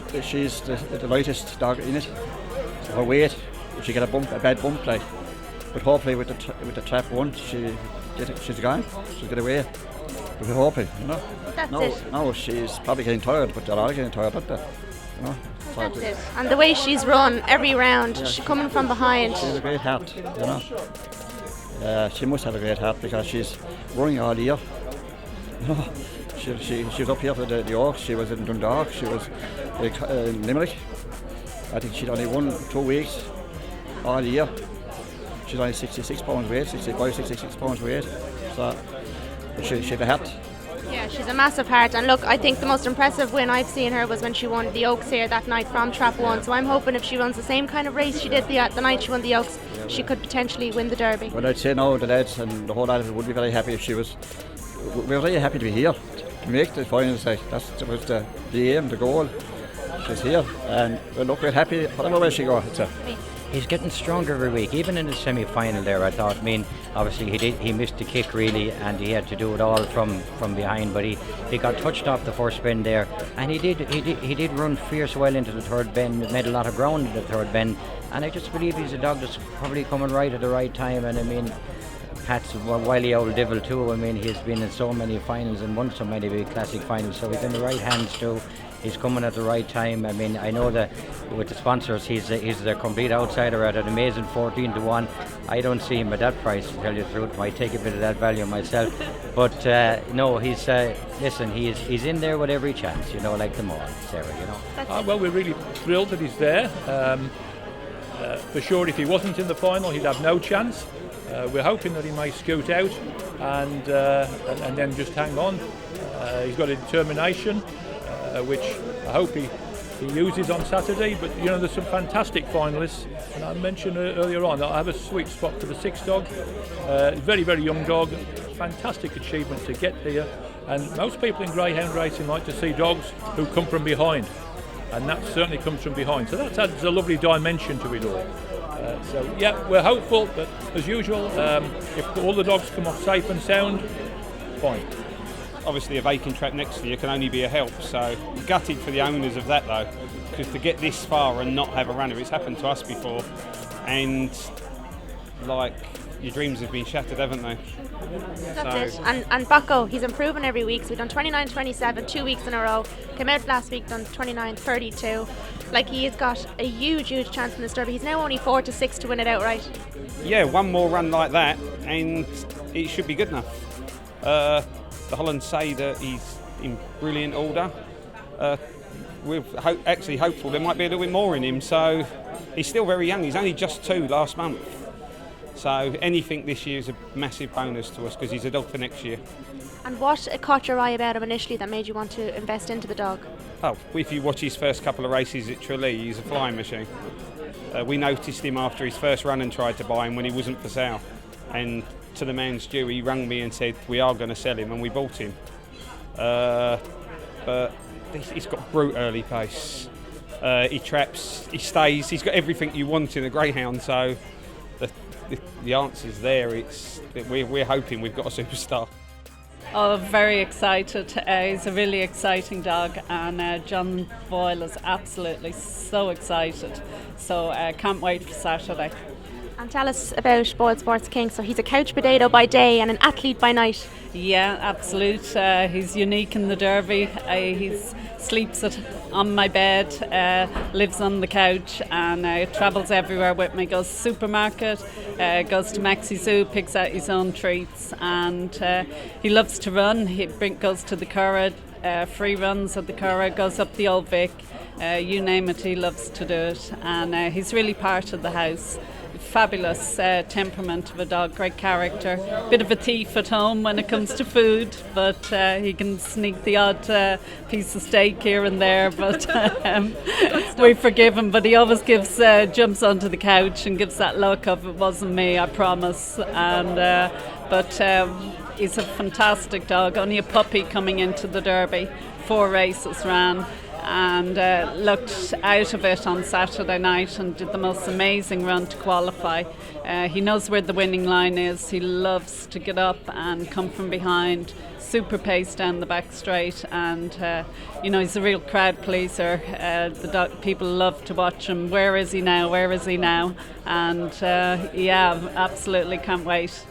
Because she's the lightest dog in it. So her weight, if she get a bad bump, like. But hopefully with the trap one, she's gone. She'll get away. We're hoping, you know. That's it. No, she's probably getting tired, but they're all getting tired, aren't they? You know. That's it. And the way she's run every round, she's coming from behind. She's a great heart, you know. She must have a great heart because she's running all year. You know. She was up here for the Oaks, she was in Dundalk, she was in Limerick. I think she'd only won 2 weeks all year. She's only 66 pounds weight, 66 pounds weight. So she's a heart. Yeah, she's a massive heart. And look, I think the most impressive win I've seen her was when she won the Oaks here that night from Trap 1. So I'm hoping if she runs the same kind of race she did the night she won the Oaks, she could potentially win the Derby. Well, I'd say no, the lads and the whole lot of it would be very happy if she was. We're very happy to be here, to make the finals. Like, that was the aim, the goal. She's here, and look, we're happy whatever way she goes. He's getting stronger every week. Even in the semi-final there, I thought. I mean, obviously he missed the kick really, and he had to do it all from behind. But he got touched off the first bend there, and he did run fierce well into the third bend. Made a lot of ground in the third bend, and I just believe he's a dog that's probably coming right at the right time. And I mean, Pat's a wily old devil too. I mean, he's been in so many finals and won so many big classic finals, so he's in the right hands too. He's coming at the right time. I mean, I know that with the sponsors, he's the complete outsider at an amazing 14-1. I don't see him at that price, to tell you the truth. Might take a bit of that value myself, but no, he's listen. He's in there with every chance, you know, like them all, Sarah. You know. Well, we're really thrilled that he's there. For sure, if he wasn't in the final, he'd have no chance. We're hoping that he may scoot out and then just hang on. He's got a determination, which I hope he uses on Saturday. But you know, there's some fantastic finalists, and I mentioned earlier on that I have a sweet spot for the 6 dog. Very, very young dog. Fantastic achievement to get here, and most people in greyhound racing like to see dogs who come from behind, and that certainly comes from behind. So that adds a lovely dimension to it all. So yeah, we're hopeful, but as usual, if all the dogs come off safe and sound, fine. Obviously a vacant trap next to you can only be a help, so gutted for the owners of that though, because to get this far and not have a runner, it's happened to us before, and like your dreams have been shattered, haven't they? That's it. And Bucko, he's improving every week. So we've done 29-27 2 weeks in a row. Came out last week, done 29-32. Like, he has got a huge chance in this Derby. He's now only 4-6 to win it outright. Yeah, one more run like that and it should be good enough. The Hollands say that he's in brilliant order. We're actually hopeful there might be a little bit more in him. So he's still very young. He's only just 2 last month. So anything this year is a massive bonus to us because he's a dog for next year. And what caught your eye about him initially that made you want to invest into the dog? Oh, if you watch his first couple of races at Tralee, he's a flying machine. We noticed him after his first run and tried to buy him when he wasn't for sale. And to the man's due, he rang me and said, we are going to sell him, and we bought him. But he's got brute early pace. He traps, he stays, he's got everything you want in a greyhound, so the answer's there. We're hoping we've got a superstar. Oh, very excited. He's a really exciting dog, and John Boyle is absolutely so excited. So can't wait for Saturday. And tell us about BoyleSports King. So he's a couch potato by day and an athlete by night. Yeah, absolute. He's unique in the Derby. He sleeps on my bed, lives on the couch, and travels everywhere with me. Goes to the supermarket, goes to Maxi Zoo, picks out his own treats, and he loves to run. He goes to the Curragh, free runs at the Curragh, goes up the Old Vic. You name it, he loves to do it, and he's really part of the house. Fabulous temperament of a dog, great character. Bit of a thief at home when it comes to food, but he can sneak the odd piece of steak here and there, but we forgive him. But he always jumps onto the couch and gives that look of, it wasn't me, I promise. And but he's a fantastic dog, only a puppy coming into the Derby, 4 races ran. and looked out of it on Saturday night and did the most amazing run to qualify. He knows where the winning line is. He loves to get up and come from behind. Super pace down the back straight, and he's a real crowd pleaser. People love to watch him. Where is he now? Where is he now? And absolutely can't wait.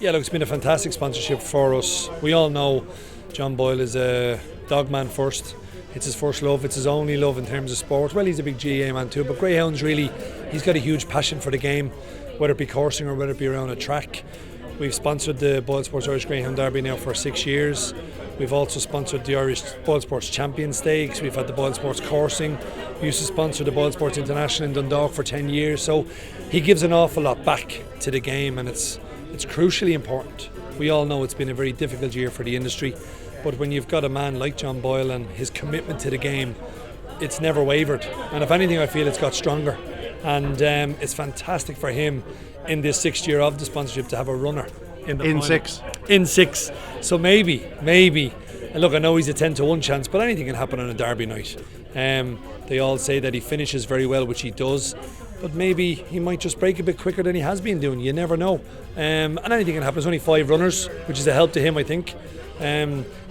Yeah, look, it's been a fantastic sponsorship for us. We all know John Boyle is a dog man first. It's his first love, it's his only love in terms of sport. Well, he's a big GAA man too, but Greyhound's really, he's got a huge passion for the game, whether it be coursing or whether it be around a track. We've sponsored the BoyleSports Irish Greyhound Derby now for 6 years. We've also sponsored the Irish BoyleSports Champion Stakes. We've had the BoyleSports Coursing. We used to sponsor the BoyleSports International in Dundalk for 10 years. So he gives an awful lot back to the game, and it's crucially important. We all know it's been a very difficult year for the industry, but when you've got a man like John Boyle and his commitment to the game, it's never wavered. And if anything, I feel it's got stronger. And it's fantastic for him in this 6th year of the sponsorship to have a runner in the final. In six. So maybe. And look, I know he's a 10-1 chance, but anything can happen on a derby night. They all say that he finishes very well, which he does. But maybe he might just break a bit quicker than he has been doing. You never know. And anything can happen. There's only 5 runners, which is a help to him, I think.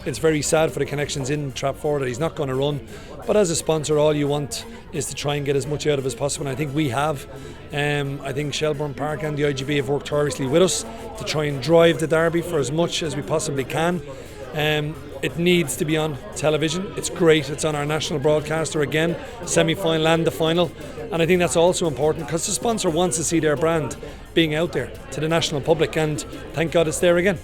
It's very sad for the connections in Trap 4 that he's not going to run. But as a sponsor, all you want is to try and get as much out of as possible. And I think we have. I think Shelbourne Park and the IGB have worked tirelessly with us to try and drive the derby for as much as we possibly can. It needs to be on television. It's great. It's on our national broadcaster again, semi-final and the final. And I think that's also important because the sponsor wants to see their brand being out there to the national public, and thank God it's there again.